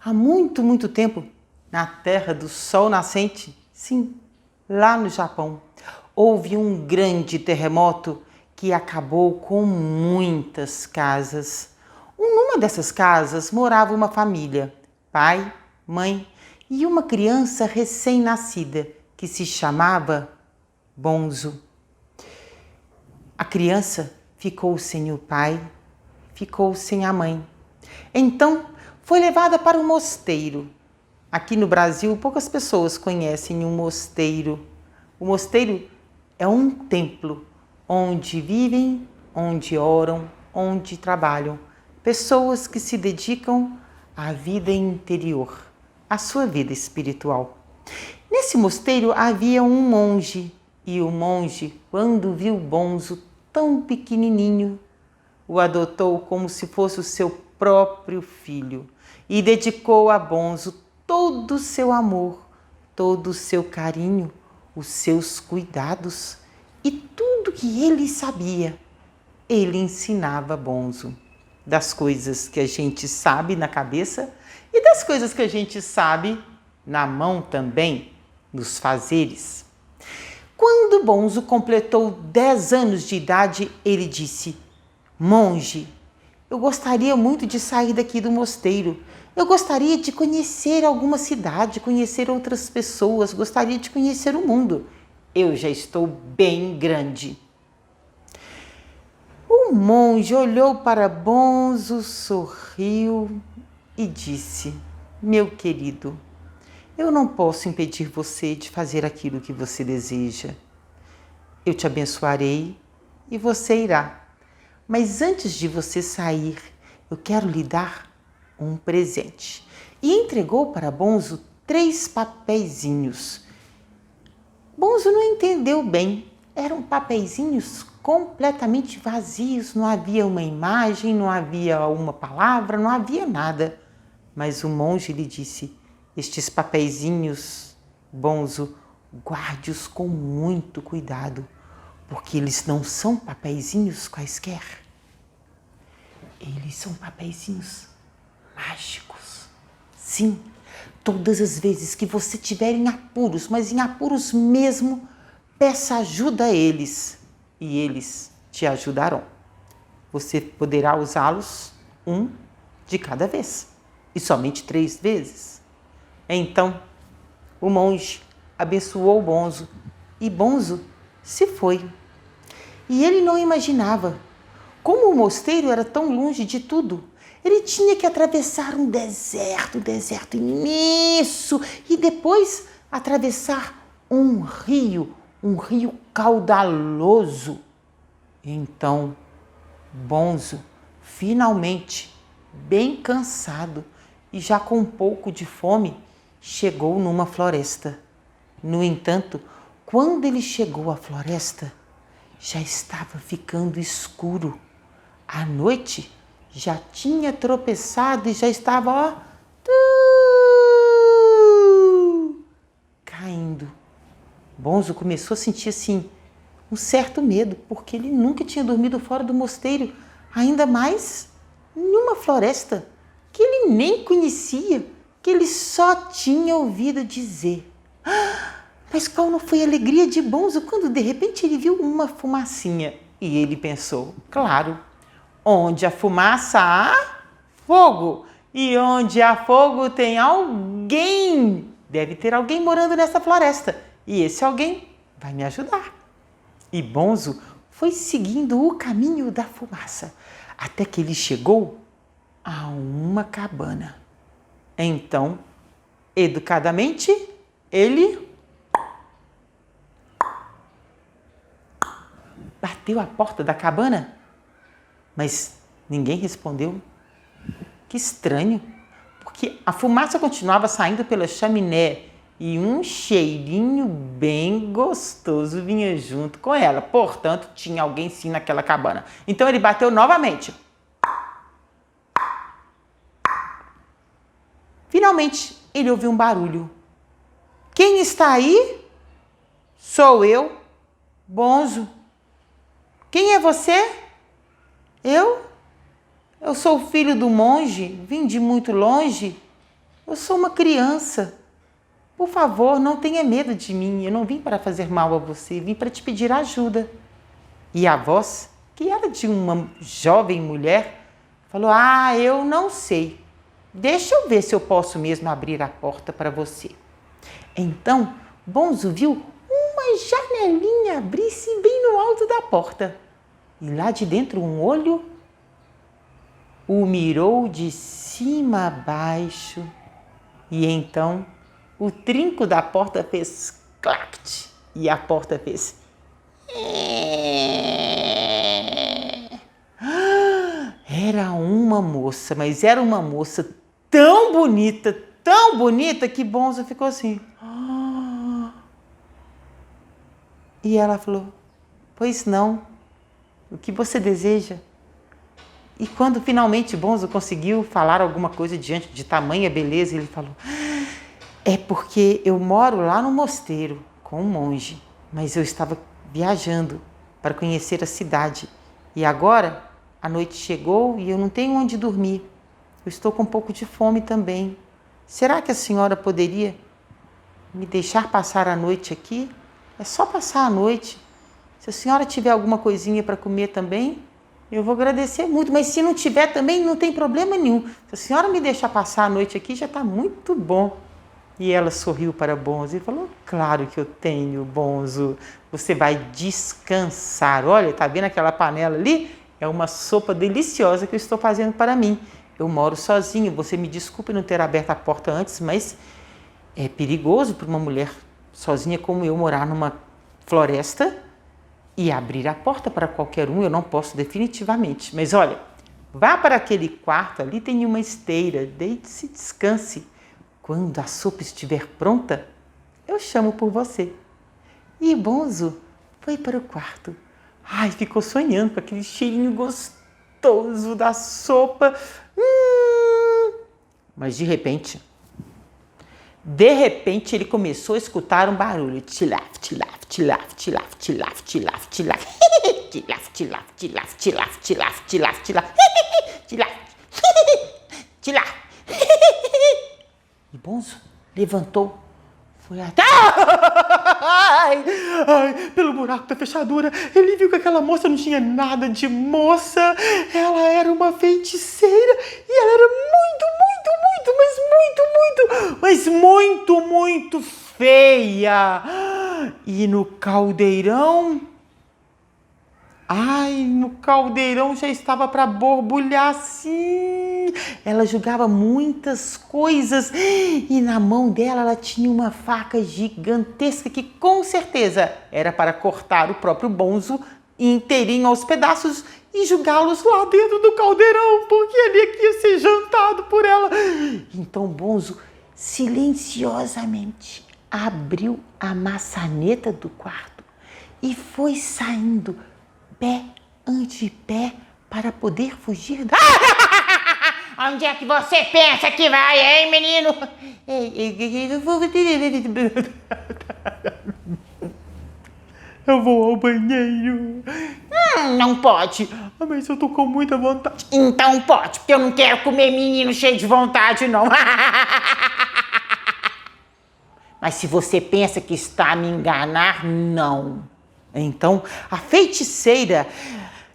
há muito, muito tempo, na terra do sol nascente, sim, lá no Japão, houve um grande terremoto que acabou com muitas casas. Numa dessas casas morava uma família, pai, mãe e uma criança recém-nascida que se chamava Bonzo. A criança ficou sem o pai, ficou sem a mãe. Então foi levada para um mosteiro. Aqui no Brasil, poucas pessoas conhecem um mosteiro. O mosteiro é um templo onde vivem, onde oram, onde trabalham pessoas que se dedicam à vida interior, à sua vida espiritual. Nesse mosteiro havia um monge, e o monge, quando viu Bonzo tão pequenininho, o adotou como se fosse o seu próprio filho e dedicou a Bonzo todo o seu amor, todo o seu carinho, os seus cuidados e tudo que ele sabia. Ele ensinava Bonzo das coisas que a gente sabe na cabeça e das coisas que a gente sabe na mão também, nos fazeres. Quando Bonzo completou 10 anos de idade, ele disse: monge, eu gostaria muito de sair daqui do mosteiro. Eu gostaria de conhecer alguma cidade, conhecer outras pessoas, gostaria de conhecer o mundo. Eu já estou bem grande. O monge olhou para Bonzo, sorriu e disse: meu querido, eu não posso impedir você de fazer aquilo que você deseja. Eu te abençoarei e você irá. Mas antes de você sair, eu quero lhe dar um presente. E entregou para Bonzo 3 papeizinhos. Bonzo não entendeu bem. Eram papeizinhos completamente vazios. Não havia uma imagem, não havia uma palavra, não havia nada. Mas o monge lhe disse: estes papeizinhos, Bonzo, guarde-os com muito cuidado, porque eles não são papeizinhos quaisquer. Eles são papeizinhos mágicos. Sim, todas as vezes que você estiver em apuros, mas em apuros mesmo, peça ajuda a eles e eles te ajudarão. Você poderá usá-los um de cada vez e somente 3 vezes. Então, o monge abençoou Bonzo e Bonzo se foi. E ele não imaginava como o mosteiro era tão longe de tudo. Ele tinha que atravessar um deserto imenso e depois atravessar um rio caudaloso. Então, Bonzo, finalmente, bem cansado e já com um pouco de fome, chegou numa floresta. No entanto, quando ele chegou à floresta, já estava ficando escuro. A noite já tinha tropeçado e já estava, caindo. Bonzo começou a sentir assim um certo medo, porque ele nunca tinha dormido fora do mosteiro, ainda mais em uma floresta que ele nem conhecia, que ele só tinha ouvido dizer. Mas qual não foi a alegria de Bonzo quando de repente ele viu uma fumacinha? E ele pensou, claro, onde a fumaça há fogo, e onde há fogo tem alguém. Deve ter alguém morando nessa floresta, e esse alguém vai me ajudar. E Bonzo foi seguindo o caminho da fumaça, até que ele chegou a uma cabana. Então, educadamente, ele bateu a porta da cabana, mas ninguém respondeu. Que estranho, porque a fumaça continuava saindo pela chaminé e um cheirinho bem gostoso vinha junto com ela. Portanto, tinha alguém sim naquela cabana. Então ele bateu novamente. Finalmente, ele ouviu um barulho. Quem está aí? Sou eu, Bonzo. Quem é você? Eu sou o filho do monge, vim de muito longe. Eu sou uma criança. Por favor, não tenha medo de mim. Eu não vim para fazer mal a você, vim para te pedir ajuda. E a voz, que era de uma jovem mulher, falou: ah, eu não sei. Deixa eu ver se eu posso mesmo abrir a porta para você. Então, Bonzo viu uma janelinha abrir-se bem no alto da porta. E lá de dentro um olho o mirou de cima a baixo. E então o trinco da porta fez clact e a porta fez. Era uma moça, mas era uma moça tão bonita que Bonzo ficou assim. E ela falou: pois não, o que você deseja? E quando finalmente Bonzo conseguiu falar alguma coisa diante de tamanha beleza, ele falou: é porque eu moro lá no mosteiro com um monge, mas eu estava viajando para conhecer a cidade. E agora a noite chegou e eu não tenho onde dormir. Eu estou com um pouco de fome também. Será que a senhora poderia me deixar passar a noite aqui? É só passar a noite. Se a senhora tiver alguma coisinha para comer também, eu vou agradecer muito. Mas se não tiver também, não tem problema nenhum. Se a senhora me deixar passar a noite aqui, já está muito bom. E ela sorriu para Bonzo e falou: claro que eu tenho, Bonzo. Você vai descansar. Olha, tá vendo aquela panela ali? É uma sopa deliciosa que eu estou fazendo para mim. Eu moro sozinho. Você me desculpe não ter aberto a porta antes, mas é perigoso para uma mulher sozinha como eu morar numa floresta e abrir a porta para qualquer um. Eu não posso definitivamente. Mas olha, vá para aquele quarto, ali tem uma esteira, deite-se e descanse. Quando a sopa estiver pronta, eu chamo por você. E Bonzo foi para o quarto. Ai, ficou sonhando com aquele cheirinho gostoso da sopa. Mas de repente ele começou a escutar um barulho. Tilaf, tilaf, tilaf, tilaf, tilaf, tilaf, tilaf. Tilaf, tilaf, tilaf, tilaf, tilaf, tilaf, tilaf. Tilaf, tilaf. E Bonzo levantou, foi até... Ai, pelo buraco da fechadura, ele viu que aquela moça não tinha nada de moça. Ela era uma feiticeira e ela era muito feia. E no caldeirão... no caldeirão já estava para borbulhar, sim. Ela jogava muitas coisas e na mão dela ela tinha uma faca gigantesca que com certeza era para cortar o próprio Bonzo inteirinho aos pedaços e jogá-los lá dentro do caldeirão, porque ele aqui ia ser jantado por ela. Então Bonzo silenciosamente abriu a maçaneta do quarto e foi saindo pé ante pé para poder fugir da... Onde é que você pensa que vai, hein, menino? Eu vou ao banheiro. Não pode. Mas eu tô com muita vontade. Então pode, porque eu não quero comer menino cheio de vontade, não. Mas se você pensa que está a me enganar, não. Então, a feiticeira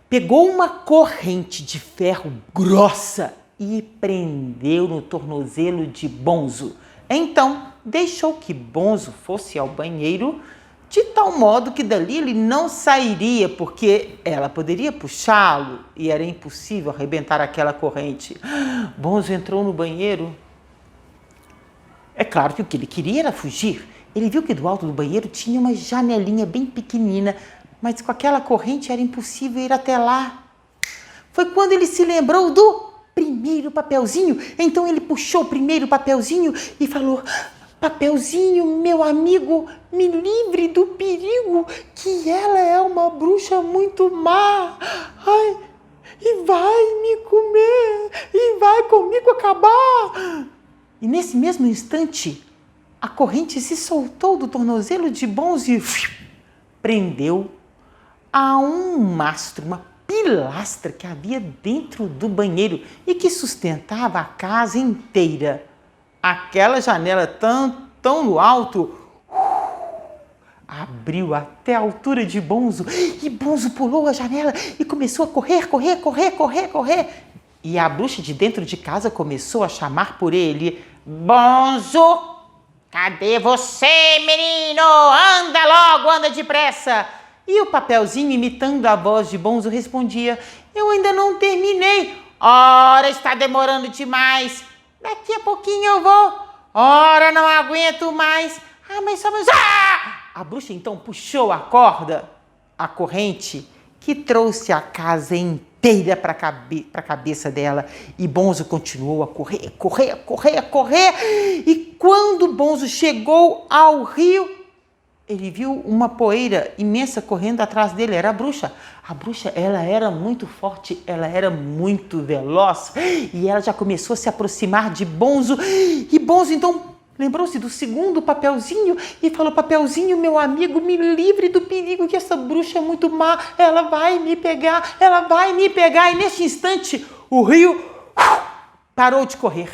pegou uma corrente de ferro grossa e prendeu no tornozelo de Bonzo. Então, deixou que Bonzo fosse ao banheiro de tal modo que dali ele não sairia, porque ela poderia puxá-lo e era impossível arrebentar aquela corrente. Bonzo entrou no banheiro. É claro que o que ele queria era fugir. Ele viu que do alto do banheiro tinha uma janelinha bem pequenina, mas com aquela corrente era impossível ir até lá. Foi quando ele se lembrou do primeiro papelzinho. Então ele puxou o primeiro papelzinho e falou: papelzinho, meu amigo, me livre do perigo, que ela é uma bruxa muito má. Ai, e vai me comer, e vai comigo acabar. E nesse mesmo instante, a corrente se soltou do tornozelo de Bonzo e prendeu a um mastro, uma pilastra que havia dentro do banheiro e que sustentava a casa inteira. aquela janela tão no alto abriu até a altura de Bonzo. E Bonzo pulou a janela e começou a correr. E a bruxa de dentro de casa começou a chamar por ele. Bonzo, cadê você, menino? Anda logo, anda depressa. E o Papelzinho, imitando a voz de Bonzo, respondia. Eu ainda não terminei. Ora, está demorando demais. Daqui a pouquinho eu vou. Ora, não aguento mais. Ah, mas só mais... Ah! A bruxa então puxou a corda, a corrente, que trouxe a casa inteira para a cabeça dela. E Bonzo continuou a correr. E quando Bonzo chegou ao rio, ele viu uma poeira imensa correndo atrás dele. Era a bruxa. A bruxa, ela era muito forte, ela era muito veloz. E ela já começou a se aproximar de Bonzo. E Bonzo então lembrou-se do segundo Papelzinho e falou: Papelzinho, meu amigo, me livre do perigo, que essa bruxa é muito má, ela vai me pegar. E neste instante o rio parou de correr,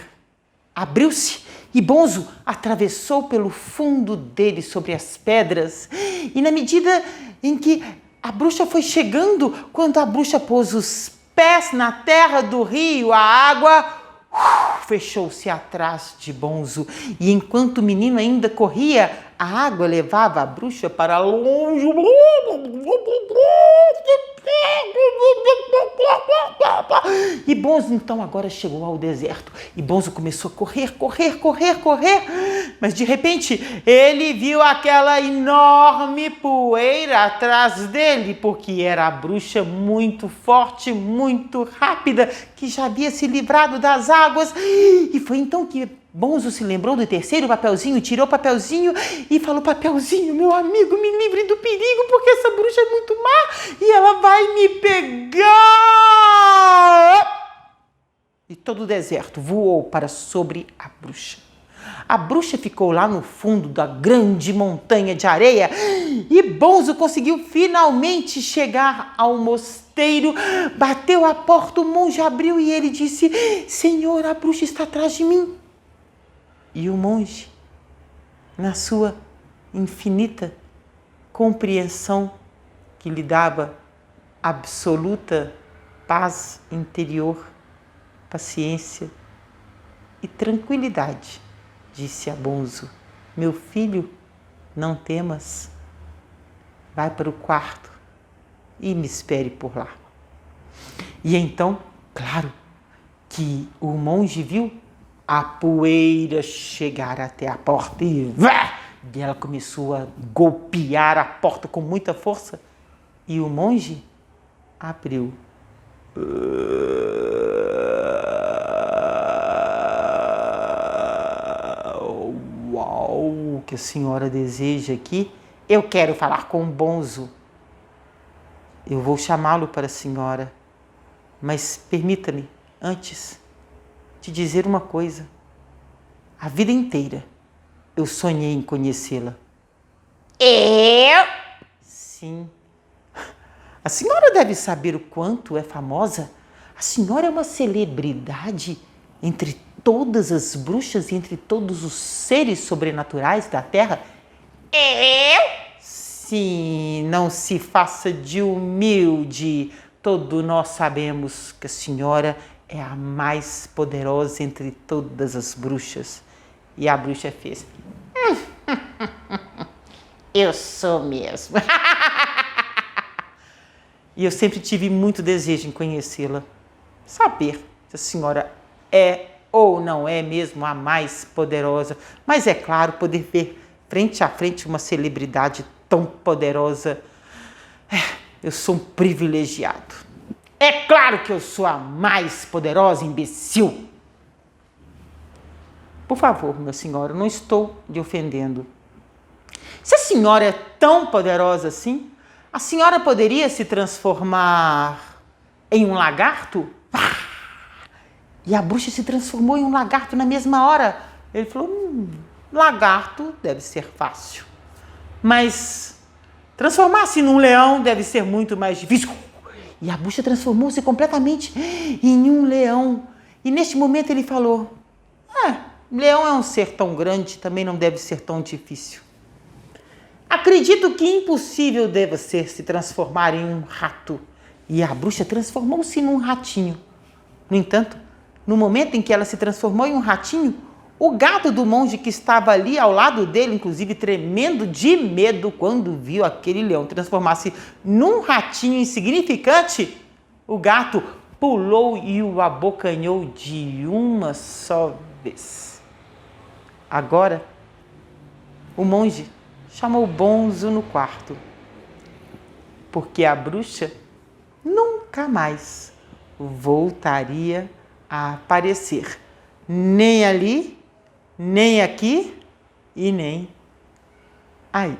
abriu-se e Bonzo atravessou pelo fundo dele sobre as pedras. E na medida em que a bruxa foi chegando, quando a bruxa pôs os pés na terra do rio, a água fechou-se atrás de Bonzo. E enquanto o menino ainda corria, a água levava a bruxa para longe. E Bonzo então agora chegou ao deserto. E Bonzo começou a correr. Mas de repente ele viu aquela enorme poeira atrás dele, porque era a bruxa muito forte, muito rápida, que já havia se livrado das águas. E foi então que Bonzo se lembrou do terceiro Papelzinho, tirou o Papelzinho e falou: Papelzinho, meu amigo, me livre do perigo, porque essa bruxa é muito má e ela vai me pegar. E todo o deserto voou para sobre a bruxa. A bruxa ficou lá no fundo da grande montanha de areia e Bonzo conseguiu finalmente chegar ao mosteiro. Bateu a porta, o monge abriu e ele disse: Senhor, a bruxa está atrás de mim. E o monge, na sua infinita compreensão, que lhe dava absoluta paz interior, paciência e tranquilidade, disse a Bonzo: meu filho, não temas, vai para o quarto e me espere por lá. E então, claro que o monge viu a poeira chegar até a porta e ela começou a golpear a porta com muita força e o monge abriu. Uau, o que a senhora deseja aqui? Eu quero falar com o Bonzo. Eu vou chamá-lo para a senhora, mas permita-me antes te dizer uma coisa. A vida inteira eu sonhei em conhecê-la. Eu? Sim. A senhora deve saber o quanto é famosa. A senhora é uma celebridade entre todas as bruxas e entre todos os seres sobrenaturais da Terra. Eu? Sim, não se faça de humilde. Todos nós sabemos que a senhora é a mais poderosa entre todas as bruxas. E a bruxa fez: eu sou mesmo. E eu sempre tive muito desejo em conhecê-la, saber se a senhora é ou não é mesmo a mais poderosa. Mas é claro, poder ver frente a frente uma celebridade tão poderosa, eu sou um privilegiado. É claro que eu sou a mais poderosa, imbecil. Por favor, minha senhora, não estou lhe ofendendo. Se a senhora é tão poderosa assim, a senhora poderia se transformar em um lagarto? E a bruxa se transformou em um lagarto na mesma hora. Ele falou: lagarto deve ser fácil, mas transformar-se num leão deve ser muito mais difícil. E a bruxa transformou-se completamente em um leão. E neste momento ele falou: Leão é um ser tão grande, também não deve ser tão difícil. Acredito que impossível deva ser se transformar em um rato. E a bruxa transformou-se num ratinho. No entanto, no momento em que ela se transformou em um ratinho, o gato do monge que estava ali ao lado dele, inclusive tremendo de medo quando viu aquele leão transformar-se num ratinho insignificante, o gato pulou e o abocanhou de uma só vez. Agora, o monge chamou Bonzo no quarto, porque a bruxa nunca mais voltaria a aparecer, nem ali, nem aqui e nem aí.